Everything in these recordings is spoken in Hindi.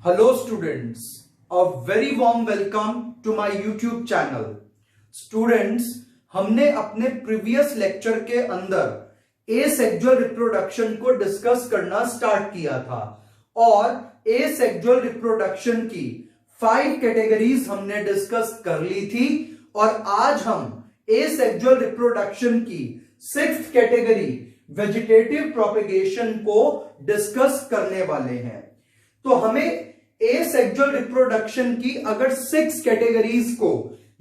Hello students, a very warm welcome to my YouTube channel. Students, हमने अपने प्रीवियस लेक्चर के अंदर एसेक्सुअल रिप्रोडक्शन को डिस्कस करना स्टार्ट किया था और एसेक्सुअल रिप्रोडक्शन की 5 कैटेगरीज हमने डिस्कस कर ली थी और आज हम एसेक्सुअल रिप्रोडक्शन की 6th कैटेगरी वेजिटेटिव प्रोपेगेशन को डिस्कस करने वाले हैं। तो हमें एसेक्सुअल रिप्रोडक्शन की अगर 6 कैटेगरीज को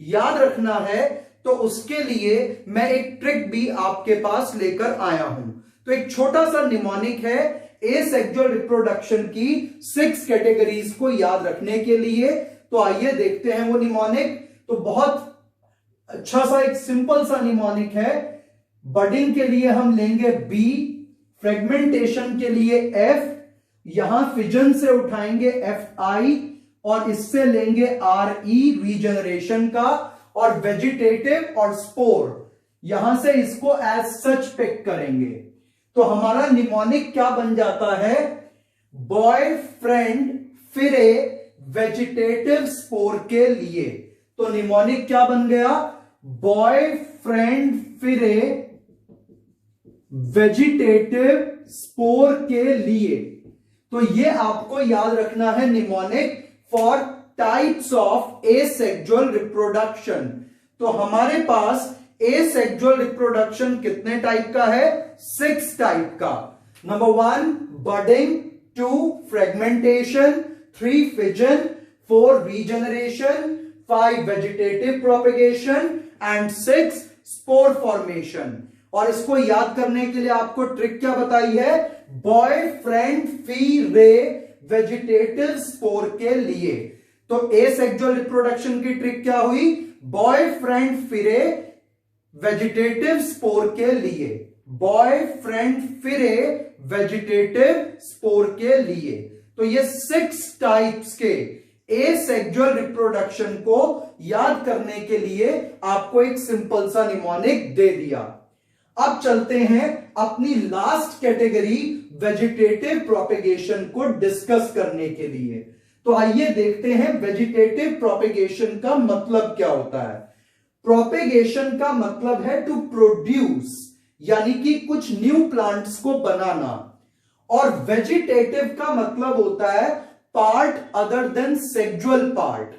याद रखना है तो उसके लिए मैं एक ट्रिक भी आपके पास लेकर आया हूं। तो एक छोटा सा निमोनिक है एसेक्सुअल रिप्रोडक्शन की 6 कैटेगरीज को याद रखने के लिए। तो आइए देखते हैं वो निमोनिक। तो बहुत अच्छा सा एक सिंपल सा निमोनिक है। बडिंग के लिए हम लेंगे बी, फ्रेगमेंटेशन के लिए एफ, यहां फिजन से उठाएंगे एफ आई और इससे लेंगे आर ई रीजनरेशन का, और वेजिटेटिव और स्पोर यहां से इसको एज सच पिक करेंगे। तो हमारा निमोनिक क्या बन जाता है? बॉयफ्रेंड फिरे वेजिटेटिव स्पोर के लिए। तो निमोनिक क्या बन गया? बॉयफ्रेंड फिरे वेजिटेटिव स्पोर के लिए। तो ये आपको याद रखना है mnemonic for types of asexual reproduction. तो हमारे पास एसेक्सुअल रिप्रोडक्शन कितने टाइप का है? 6 टाइप का। Number 1 budding, 2 fragmentation, 3 fission, 4 regeneration, 5 vegetative propagation and 6 spore formation. और इसको याद करने के लिए आपको ट्रिक क्या बताई है? बॉयफ्रेंड फिरे वेजिटेटिव स्पोर के लिए। तो एसेक्सुअल रिप्रोडक्शन की ट्रिक क्या हुई? बॉयफ्रेंड फिरे वेजिटेटिव स्पोर के लिए। बॉयफ्रेंड फिरे वेजिटेटिव स्पोर के लिए। तो ये 6 टाइप्स के एसेक्सुअल रिप्रोडक्शन को याद करने के लिए आपको एक सिंपल सा निमोनिक दे दिया। अब चलते हैं अपनी लास्ट कैटेगरी वेजिटेटिव प्रोपेगेशन को डिस्कस करने के लिए। तो आइए देखते हैं वेजिटेटिव प्रोपेगेशन का मतलब क्या होता है। प्रोपेगेशन का मतलब है टू प्रोड्यूस, यानी कि कुछ न्यू प्लांट्स को बनाना। और वेजिटेटिव का मतलब होता है part other than sexual part.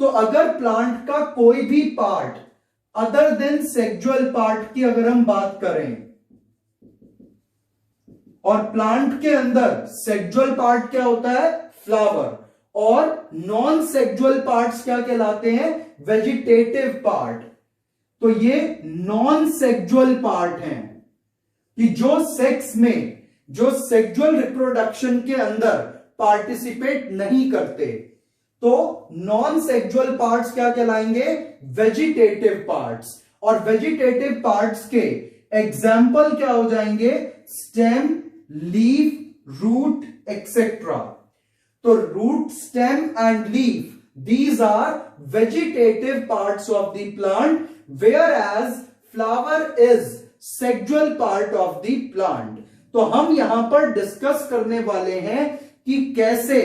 तो अगर प्लांट का कोई भी part other than sexual part की अगर हम बात करें और प्लांट के अंदर सेक्सुअल पार्ट क्या होता है? फ्लावर। और नॉन सेक्सुअल पार्ट्स क्या कहलाते हैं? Vegetative part. तो ये नॉन सेक्सुअल पार्ट हैं कि जो सेक्स में, जो सेक्सुअल रिप्रोडक्शन के अंदर पार्टिसिपेट नहीं करते। तो नॉन सेक्सुअल पार्ट्स क्या कहलाएंगे? Vegetative parts. और वेजिटेटिव पार्ट्स के एग्जाम्पल क्या हो जाएंगे? Stem, leaf, root etcetera. तो root, stem and leaf, these are vegetative parts of the plant, whereas flower is sexual part of the plant. तो हम यहां पर डिस्कस करने वाले हैं कि कैसे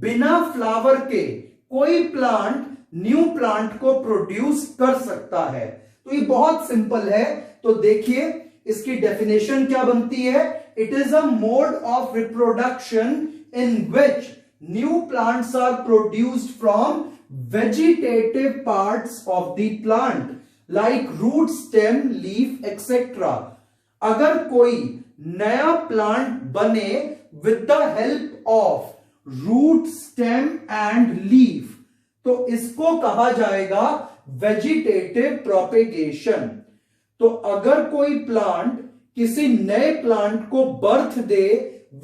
बिना फ्लावर के कोई प्लांट न्यू प्लांट को प्रोड्यूस कर सकता है। तो ये बहुत सिंपल है। तो देखिए इसकी डेफिनेशन क्या बनती है? It is a mode of reproduction in which new plants are produced from vegetative parts of the plant like root, stem, leaf etcetera. अगर कोई नया प्लांट बने with the help of root, stem and leaf, तो इसको कहा जाएगा वेजिटेटिव प्रोपेगेशन। तो अगर कोई प्लांट किसी नए प्लांट को बर्थ दे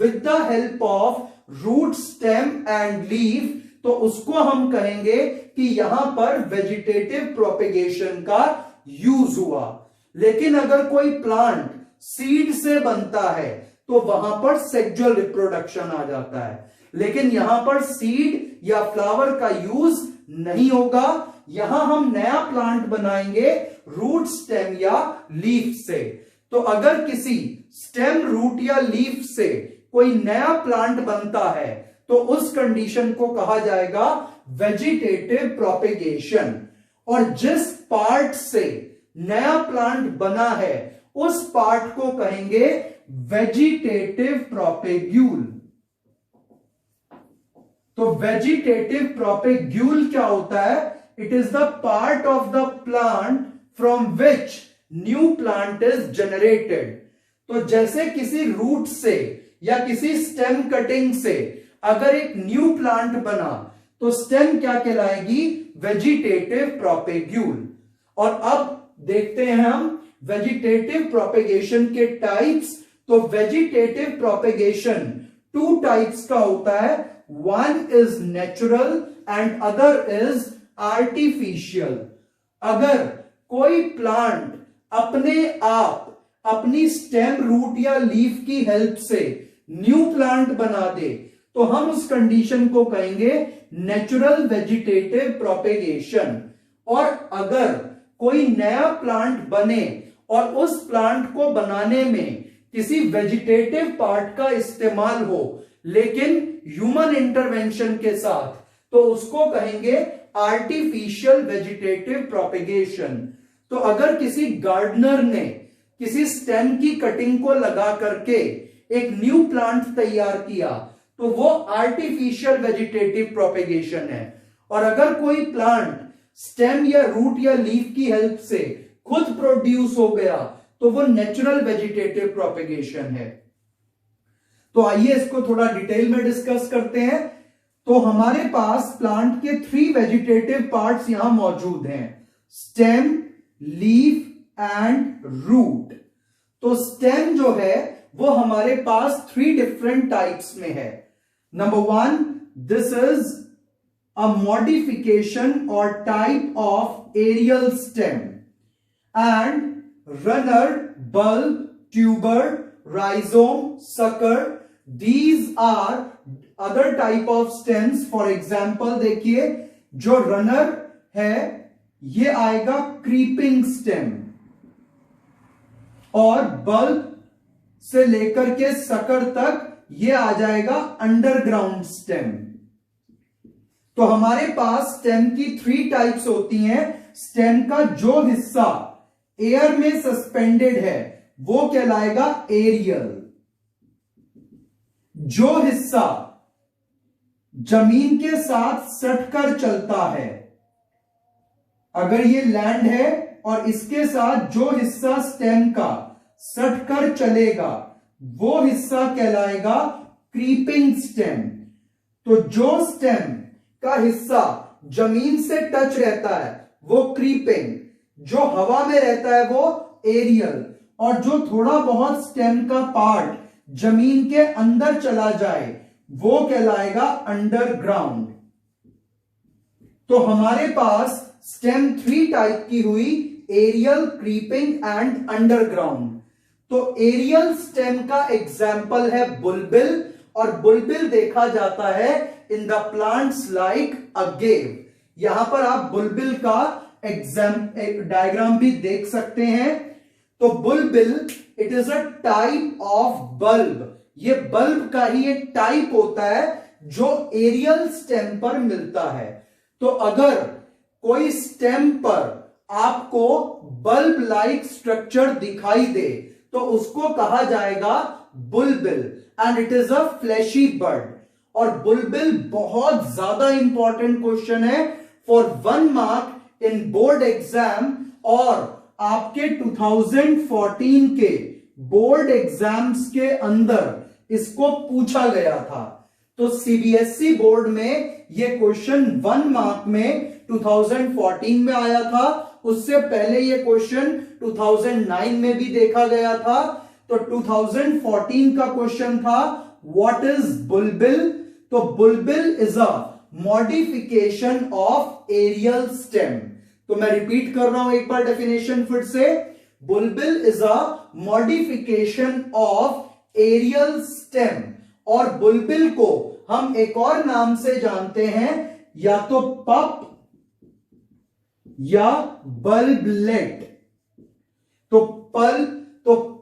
with the help of root, stem and leaf, तो उसको हम कहेंगे कि यहां पर वेजिटेटिव प्रोपेगेशन का यूज हुआ। लेकिन अगर कोई प्लांट सीड से बनता है तो वहां पर सेक्सुअल रिप्रोडक्शन आ जाता है। लेकिन यहां पर सीड या फ्लावर का यूज नहीं होगा। यहां हम नया प्लांट बनाएंगे रूट, स्टेम या लीफ से। तो अगर किसी स्टेम, रूट या लीफ से कोई नया प्लांट बनता है तो उस कंडीशन को कहा जाएगा वेजिटेटिव प्रोपेगेशन। और जिस पार्ट से नया प्लांट बना है उस पार्ट को कहेंगे वेजिटेटिव प्रोपेग्यूल। तो वेजिटेटिव प्रोपेग्यूल क्या होता है? It is the part of the plant from which new plant is generated. तो जैसे किसी रूट से या किसी स्टेम कटिंग से अगर एक न्यू प्लांट बना तो स्टेम क्या कहलाएगी? Vegetative propagule. और अब देखते हैं हम वेजिटेटिव प्रोपेगेशन के टाइप्स। तो वेजिटेटिव प्रोपेगेशन 2 टाइप्स का होता है, one is natural and other is artificial. अगर कोई प्लांट अपने आप अपनी स्टेम, रूट या लीफ की हेल्प से न्यू प्लांट बना दे तो हम उस कंडीशन को कहेंगे नेचुरल वेजिटेटिव प्रोपेगेशन। और अगर कोई नया प्लांट बने और उस प्लांट को बनाने में किसी वेजिटेटिव पार्ट का इस्तेमाल हो लेकिन ह्यूमन इंटरवेंशन के साथ, तो उसको कहेंगे आर्टिफिशियल वेजिटेटिव प्रोपेगेशन। तो अगर किसी गार्डनर ने किसी स्टेम की कटिंग को लगा करके एक न्यू प्लांट तैयार किया तो वो आर्टिफिशियल वेजिटेटिव प्रोपेगेशन है। और अगर कोई प्लांट स्टेम या रूट या लीफ की हेल्प से खुद प्रोड्यूस हो गया तो वो नेचुरल वेजिटेटिव प्रोपेगेशन है। तो आइए इसको थोड़ा डिटेल में डिस्कस करते हैं। तो हमारे पास प्लांट के 3 वेजिटेटिव पार्ट्स यहां मौजूद हैं, स्टेम, लीफ एंड रूट। तो स्टेम जो है वो हमारे पास 3 डिफरेंट टाइप्स में है। Number 1, this is a modification or type of aerial stem, and runner, bulb, tuber, rhizome, sucker, these are other type of stems. For example देखिए जो runner है ये आएगा creeping stem, और bulb से लेकर के sucker तक ये आ जाएगा underground stem। तो हमारे पास स्टेम की 3 टाइप्स होती हैं। स्टेम का जो हिस्सा एयर में सस्पेंडेड है वो कहलाएगा एरियल। जो हिस्सा जमीन के साथ सटकर चलता है, अगर ये लैंड है और इसके साथ जो हिस्सा स्टेम का सटकर चलेगा वो हिस्सा कहलाएगा क्रीपिंग स्टेम। तो जो स्टेम का हिस्सा जमीन से टच रहता है वो क्रीपिंग, जो हवा में रहता है वो एरियल, और जो थोड़ा बहुत स्टेम का पार्ट जमीन के अंदर चला जाए वो कहलाएगा अंडरग्राउंड। तो हमारे पास स्टेम 3 टाइप की हुई, एरियल, क्रीपिंग एंड अंडरग्राउंड। तो एरियल स्टेम का एग्जाम्पल है बुलबिल, और बुलबिल देखा जाता है in the plants like agave. यहां पर आप बुलबिल का डायग्राम भी देख सकते हैं। तो बुलबिल it is a type of bulb. ये बल्ब का ही एक टाइप होता है जो एरियल स्टेम पर मिलता है। तो अगर कोई स्टेम पर आपको बल्ब लाइक स्ट्रक्चर दिखाई दे तो उसको कहा जाएगा bulbil, and it is a flashy bird. और बुलबिल बहुत ज्यादा इंपॉर्टेंट क्वेश्चन है for 1 mark in board exam, और आपके 2014 के बोर्ड एग्जाम्स के अंदर इसको पूछा गया था। तो सीबीएसई बोर्ड में यह क्वेश्चन 1 मार्क में 2014 में आया था। उससे पहले यह क्वेश्चन 2009 में भी देखा गया था। तो 2014 का क्वेश्चन था व्हाट इज बुलबिल। तो bulbil is a modification of aerial stem. तो मैं रिपीट कर रहा हूं एक बार डेफिनेशन फिर से, bulbil is a modification of aerial stem. और बुलबिल को हम एक और नाम से जानते हैं, या तो पप या बल्बलेट। तो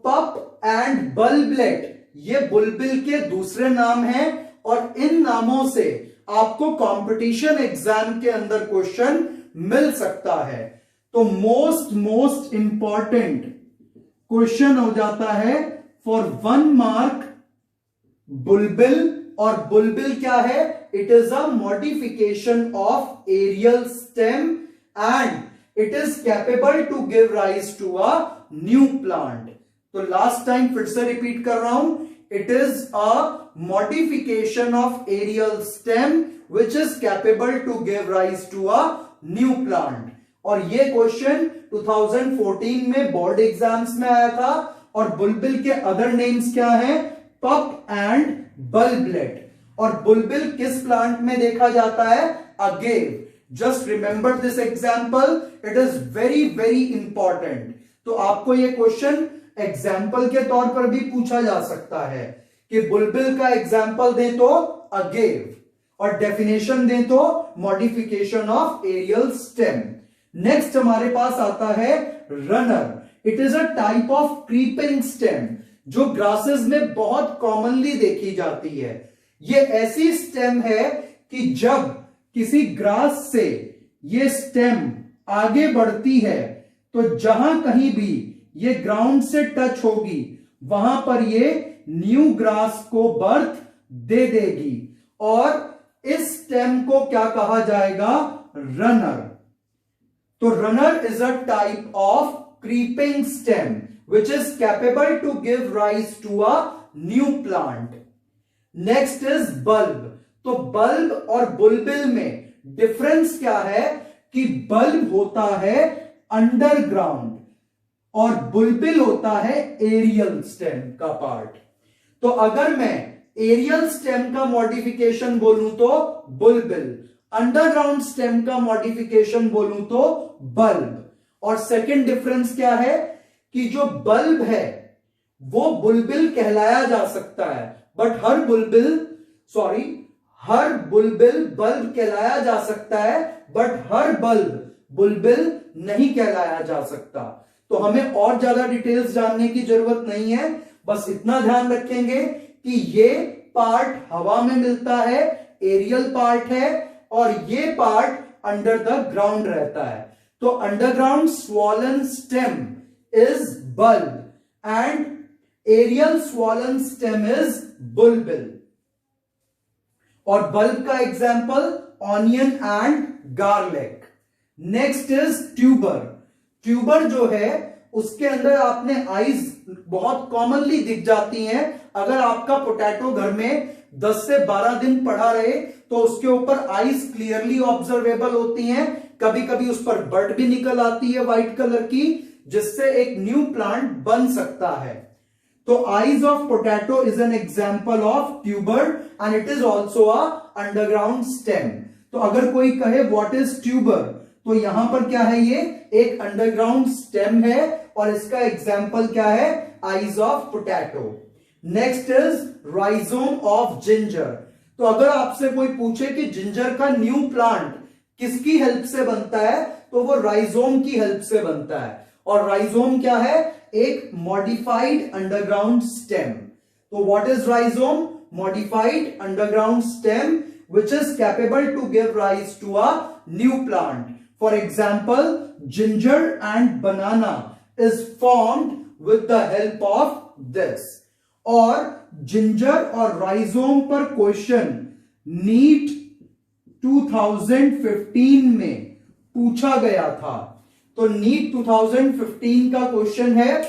पप एंड बल्बलेट ये बुलबिल के दूसरे नाम हैं, और इन नामों से आपको कंपटीशन एग्जाम के अंदर क्वेश्चन मिल सकता है। तो मोस्ट इंपॉर्टेंट क्वेश्चन हो जाता है फॉर 1 मार्क बुलबिल। और बुलबिल क्या है? It is a modification of aerial stem and it is capable to give rise to a new plant. तो लास्ट टाइम फिर से रिपीट कर रहा हूं, it is a modification of aerial stem which is capable to give rise to a new plant. और ये क्वेश्चन 2014 में बोर्ड एग्जाम्स में आया था। और बुलबिल के अदर नेम्स क्या हैं? पप एंड बल्बलेट। और बुलबिल किस प्लांट में देखा जाता है? Agave. Just remember this example, it is very very important. तो आपको ये क्वेश्चन एग्जाम्पल के तौर पर भी पूछा जा सकता है कि बुलबिल का एग्जाम्पल दें तो अगेव और डेफिनेशन दें तो modification of aerial stem. Next हमारे पास आता है runner. It is a type of creeping stem जो ग्रासेस में बहुत कॉमनली देखी जाती है। ये ऐसी स्टेम है कि जब किसी ग्रास से ये स्टेम आगे बढ़ती है तो जहां कहीं भी ये ग्राउंड से टच होगी वहां पर ये न्यू ग्रास को बर्थ दे देगी और इस स्टेम को क्या कहा जाएगा? रनर। तो runner is a type of creeping stem which is capable to give rise to a new plant. Next is bulb. तो बल्ब और बुलबिल में डिफरेंस क्या है कि बल्ब होता है अंडरग्राउंड और बुलबिल होता है एरियल स्टेम का पार्ट। तो अगर मैं एरियल स्टेम का मॉडिफिकेशन बोलूं तो बुलबिल, अंडरग्राउंड स्टेम का मॉडिफिकेशन बोलूं तो बल्ब। और सेकंड डिफरेंस क्या है कि जो बल्ब है वो बुलबिल कहलाया जा सकता है, बट हर बुलबिल बल्ब कहलाया जा सकता है, बट हर बल्ब बुलबिल नहीं कहलाया जा सकता। तो हमें और ज्यादा डिटेल्स जानने की जरूरत नहीं है, बस इतना ध्यान रखेंगे कि ये पार्ट हवा में मिलता है, एरियल पार्ट है, और ये पार्ट अंडर द ग्राउंड रहता है। तो underground swollen stem is bulb and aerial swollen stem is bulbil। और बल्ब का example onion and garlic. Next is tuber. Tuber जो है उसके अंदर आपने आईज बहुत कॉमनली दिख जाती हैं। अगर आपका पोटैटो घर में 10 से 12 दिन पड़ा रहे तो उसके ऊपर आईज क्लियरली ऑब्जर्वेबल होती हैं। कभी कभी उस पर बर्ड भी निकल आती है व्हाइट कलर की, जिससे एक न्यू प्लांट बन सकता है। तो eyes of potato is an example of tuber and it is also a underground stem. तो अगर कोई कहे व्हाट इज ट्यूबर, तो यहां पर क्या है? ये एक अंडरग्राउंड स्टेम है और इसका एग्जाम्पल क्या है? Eyes of potato. Next is rhizome of ginger. तो अगर आपसे कोई पूछे कि जिंजर का न्यू प्लांट किसकी हेल्प से बनता है, तो वो राइजोम की हेल्प से बनता है। और राइजोम क्या है? एक मॉडिफाइड अंडरग्राउंड स्टेम। तो what is rhizome? Modified underground stem which is capable to give rise to a new plant. For example, ginger and banana is formed with the help of this. और जिंजर और राइजोम पर क्वेश्चन नीट 2015 में पूछा गया था। तो नीट 2015 का क्वेश्चन है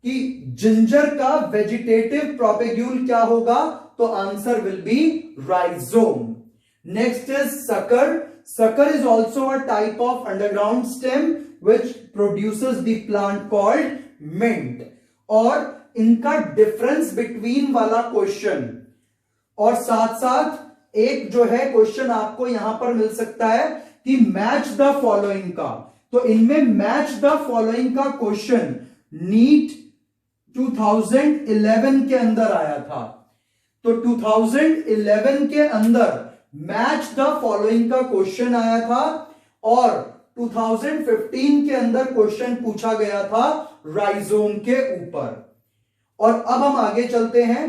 कि जिंजर का वेजिटेटिव प्रोपेग्यूल क्या होगा? तो answer will be rhizome. Next is sucker. Sucker is also a type of underground stem which produces the plant called mint. और इनका डिफरेंस बिटवीन वाला क्वेश्चन और साथ साथ एक जो है क्वेश्चन आपको यहां पर मिल सकता है कि मैच द फॉलोइंग का। तो इनमें मैच द फॉलोइंग का क्वेश्चन नीट 2011 के अंदर आया था। तो 2011 के अंदर मैच द फॉलोइंग का क्वेश्चन आया था और 2015 के अंदर क्वेश्चन पूछा गया था राइजोम के ऊपर। और अब हम आगे चलते हैं।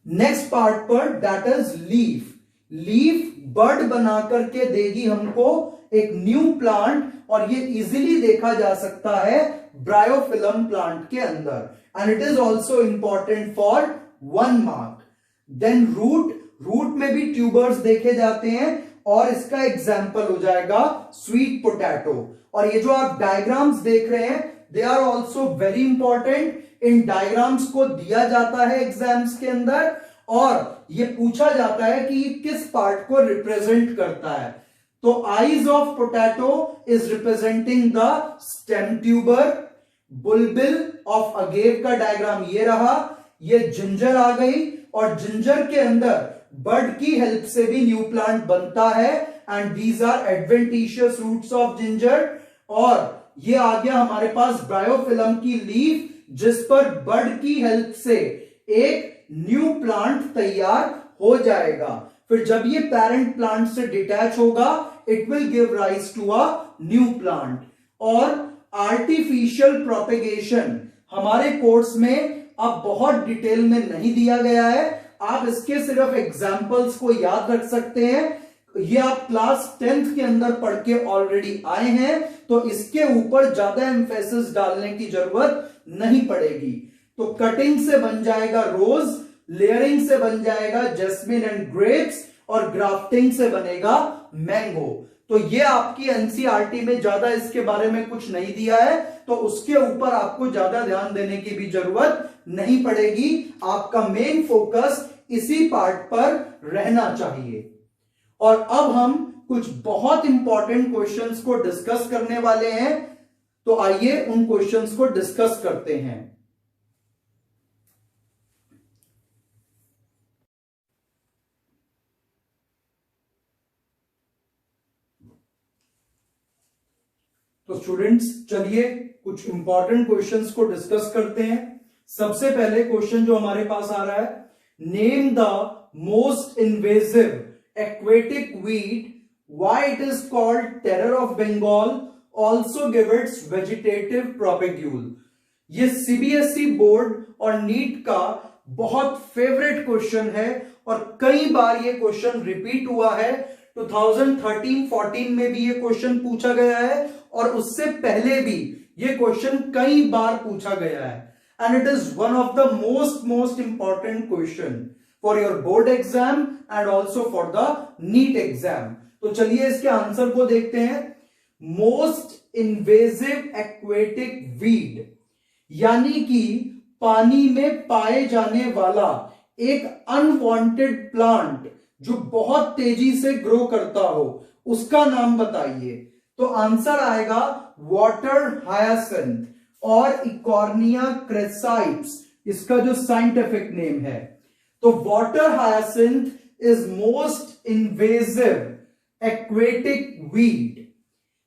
नेक्स्ट पार्ट पर that is leaf. Leaf bird बना करके देगी हमको एक न्यू प्लांट, और ये इजीली देखा जा सकता है ब्रायोफिलम प्लांट के अंदर, and it is also important for 1 mark. Then root, root में भी ट्यूबर्स देखे जाते हैं, और इसका एग्जाम्पल हो जाएगा स्वीट पोटैटो। और ये जो आप डायग्राम्स देख रहे हैं, they are also very important. इन डायग्राम्स को दिया जाता है एग्जाम्स के अंदर, और ये पूछा जाता है कि किस पार्ट को रिप्रेजेंट करता है। तो eyes of potato is representing the stem tuber. बुलबिल of agave का डायग्राम ये रहा, ये जिंजर आ गई, और जिंजर के अंदर बर्ड की हेल्प से भी न्यू प्लांट बनता है, and these are adventitious roots of ginger. और ये आ गया हमारे पास ब्रायोफिलम की लीफ, जिस पर बर्ड की हेल्प से एक न्यू प्लांट तैयार हो जाएगा। फिर जब ये पेरेंट प्लांट से डिटैच होगा, it will give rise to a new plant. और आर्टिफिशियल प्रोपेगेशन हमारे कोर्स में अब बहुत डिटेल में नहीं दिया गया है, आप इसके सिर्फ एग्जाम्पल्स को याद रख सकते हैं। ये आप क्लास 10th के अंदर पढ़ के ऑलरेडी आए हैं, तो इसके ऊपर ज्यादा एम्फेसिस डालने की जरूरत नहीं पड़ेगी। तो कटिंग से बन जाएगा रोज, लेयरिंग से बन जाएगा जैस्मिन एंड ग्रेप्स, और ग्राफ्टिंग से बनेगा मैंगो। तो ये आपकी एनसीईआरटी में ज्यादा इसके बारे में कुछ नहीं दिया है, तो उसके ऊपर आपको ज्यादा ध्यान देने की भी जरूरत नहीं पड़ेगी। आपका मेन फोकस इसी पार्ट पर रहना चाहिए। और अब हम कुछ बहुत इंपॉर्टेंट क्वेश्चंस को डिस्कस करने वाले हैं, तो आइए उन क्वेश्चंस को डिस्कस करते हैं। तो स्टूडेंट्स चलिए कुछ इंपॉर्टेंट क्वेश्चंस को डिस्कस करते हैं। सबसे पहले क्वेश्चन जो हमारे पास आ रहा है, name the most invasive aquatic weed, why it is called terror of Bengal, also give its vegetative propagule। ये सीबीएसई बोर्ड और नीट का बहुत फेवरेट क्वेश्चन है, और कई बार ये क्वेश्चन रिपीट हुआ है। 2013-14 में भी ये क्वेश्चन पूछा गया है, और उससे पहले भी ये क्वेश्चन कई बार पूछा गया है, and it is one of the most important question for your board exam and also for the NEET exam. तो चलिए इसके आंसर को देखते हैं। मोस्ट इन्वेसिव एक्वेटिक वीड, यानी कि पानी में पाए जाने वाला एक अनवांटेड प्लांट जो बहुत तेजी से ग्रो करता हो, उसका नाम बताइए। तो आंसर आएगा वाटर हायासिंथ और इकॉर्निया क्रेसाइप्स, इसका जो साइंटिफिक नेम है। तो water hyacinth is most invasive aquatic weed.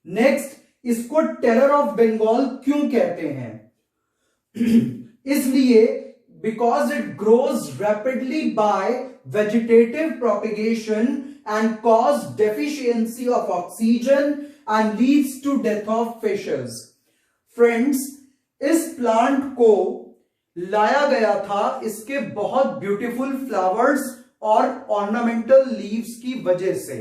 Next, इसको टेरर ऑफ बंगाल क्यों कहते हैं? इसलिए because it grows rapidly by vegetative propagation and cause deficiency of oxygen and leads to death of fishes. Friends, इस प्लांट को लाया गया था इसके बहुत ब्यूटीफुल फ्लावर्स और ऑर्नामेंटल लीव्स की वजह से।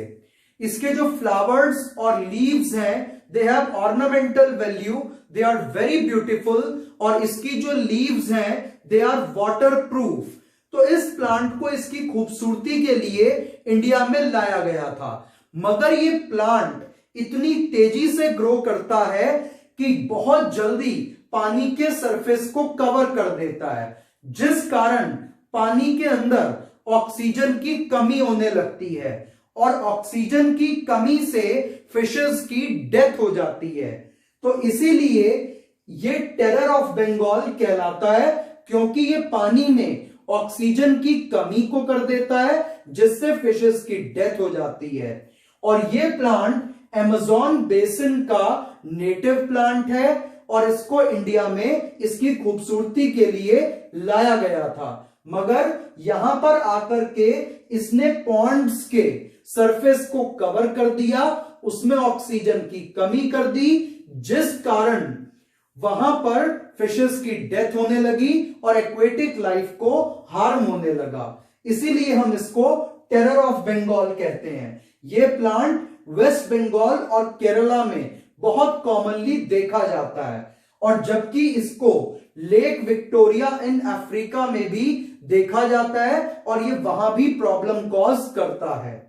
इसके जो फ्लावर्स और लीव्स हैं, they have ornamental value, they are very beautiful, और इसकी जो लीव्स हैं दे आर वाटर प्रूफ। तो इस प्लांट को इसकी खूबसूरती के लिए इंडिया में लाया गया था, मगर ये प्लांट इतनी तेजी से ग्रो करता है कि बहुत जल्दी पानी के सरफेस को कवर कर देता है, जिस कारण पानी के अंदर ऑक्सीजन की कमी होने लगती है, और ऑक्सीजन की कमी से फिशेस की डेथ हो जाती है। तो इसीलिए ये टेरर ऑफ बंगाल कहलाता है, क्योंकि ये पानी में ऑक्सीजन की कमी को कर देता है, जिससे फिशेस की डेथ हो जाती है। और ये प्लांट अमेज़न बेसिन का नेटिव प्लांट है, और इसको इंडिया में इसकी खूबसूरती के लिए लाया गया था, मगर यहां पर आकर के इसने पॉन्ड्स के सरफेस को कवर कर दिया, उसमें ऑक्सीजन की कमी कर दी, जिस कारण वहां पर फिशेस की डेथ होने लगी और एक्वेटिक लाइफ को हार्म होने लगा। इसीलिए हम इसको टेरर ऑफ बंगाल कहते हैं। यह प्लांट वेस्ट बंगाल और केरला में बहुत कॉमनली देखा जाता है, और जबकि इसको लेक विक्टोरिया इन अफ्रीका में भी देखा जाता है और ये वहां भी प्रॉब्लम कॉज करता है।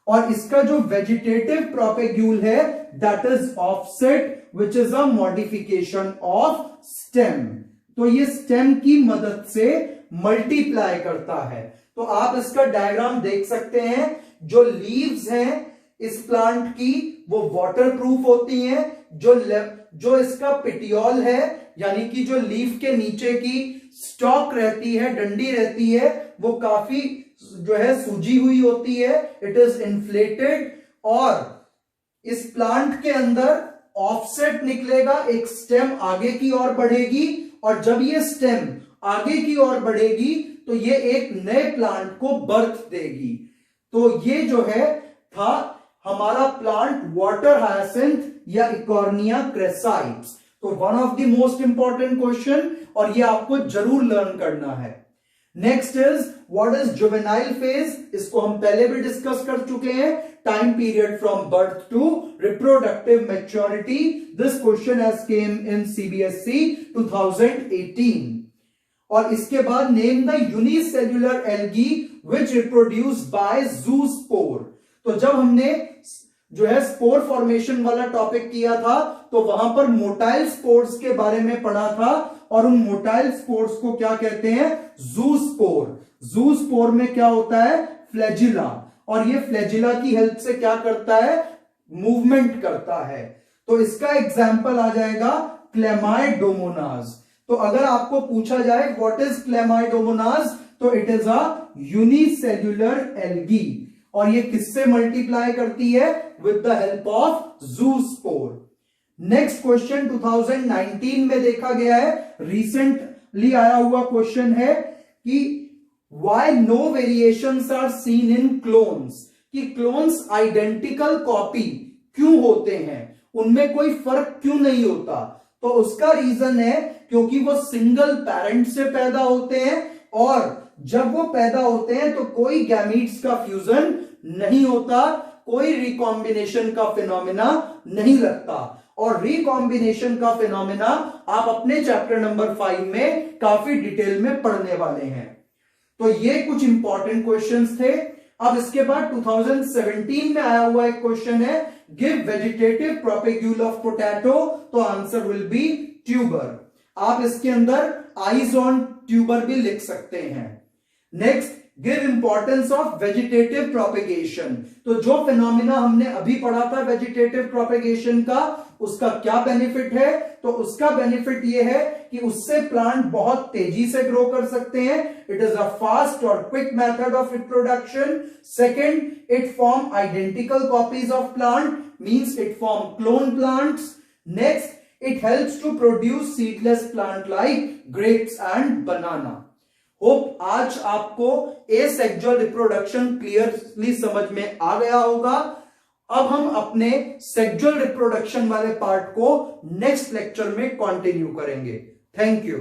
और इसका जो वेजिटेटिव प्रोपेग्यूल है that is offset which is a modification of stem. तो ये स्टेम की मदद से मल्टीप्लाई करता है। तो आप इसका डायग्राम देख सकते हैं। जो लीव्स हैं इस प्लांट की वो वाटरप्रूफ होती हैं। जो इसका पिटियोल है यानी कि जो लीफ के नीचे की स्टॉक रहती है, डंडी रहती है, वो काफी जो है सूजी हुई होती है, इट इज इन्फ्लेटेड। और इस प्लांट के अंदर ऑफसेट निकलेगा, एक स्टेम आगे की ओर बढ़ेगी, और जब ये स्टेम आगे की ओर बढ़ेगी तो ये एक नए प्लांट को बर्थ देगी। तो ये जो है था हमारा प्लांट वाटर हायसिंथ या इकॉर्निया क्रेसाइट्स। तो one of the most important question, और ये आपको जरूर लर्न करना है। Next is what is juvenile phase. इसको हम पहले भी डिस्कस कर चुके हैं। Time period from birth to reproductive maturity. This question has came in CBSE 2018। और इसके बाद name the unicellular algae which reproduce by zoospore. तो जब हमने जो है स्पोर फॉर्मेशन वाला टॉपिक किया था तो वहां पर मोटाइल स्पोर्स के बारे में पढ़ा था, और उन मोटाइल स्पोर्स को क्या कहते हैं? ज़ूस्पोर। ज़ूस्पोर में क्या होता है? फ्लैजिला, और ये फ्लैजिला की हेल्प से क्या करता है? मूवमेंट करता है। तो इसका एग्जाम्पल आ जाएगा क्लेमाइडोमोनास। तो अगर आपको पूछा जाए व्हाट इज क्लेमाइडोमोनास, तो it is a unicellular algae, और ये किससे मल्टीप्लाई करती है? With the help of zoospore. Next question 2019 में देखा गया है, रिसेंटली आया हुआ क्वेश्चन है कि why no variations are seen in clones. कि क्लोन्स आइडेंटिकल कॉपी क्यों होते हैं, उनमें कोई फर्क क्यों नहीं होता? तो उसका रीजन है क्योंकि वो सिंगल पेरेंट से पैदा होते हैं, और जब वो पैदा होते हैं तो कोई गैमीट्स का फ्यूजन नहीं होता, कोई रिकॉम्बिनेशन का फिनोमिना नहीं लगता। और रिकॉम्बिनेशन का फिनोमिना आप अपने चैप्टर नंबर 5 में काफी डिटेल में पढ़ने वाले हैं। तो ये कुछ इंपॉर्टेंट क्वेश्चंस थे। अब इसके बाद 2017 में आया हुआ एक क्वेश्चन है, give vegetative propagule of potato. तो आंसर विल बी ट्यूबर। आप इसके अंदर आइज ऑन ट्यूबर भी लिख सकते हैं। Next, give importance of vegetative propagation. तो जो फिनोमिना हमने अभी पढ़ा था वेजिटेटिव प्रोपेगेशन का, उसका क्या बेनिफिट है? तो उसका बेनिफिट ये है कि उससे प्लांट बहुत तेजी से ग्रो कर सकते हैं। इट इज अ फास्ट और quick method of reproduction. Second, it form identical copies of plant, means it form clone plants. Next, it helps to produce seedless plant like grapes and banana. Hope आज आपको एसेक्सुअल रिप्रोडक्शन क्लियरली समझ में आ गया होगा। अब हम अपने सेक्सुअल रिप्रोडक्शन वाले पार्ट को नेक्स्ट लेक्चर में कंटिन्यू करेंगे। Thank you.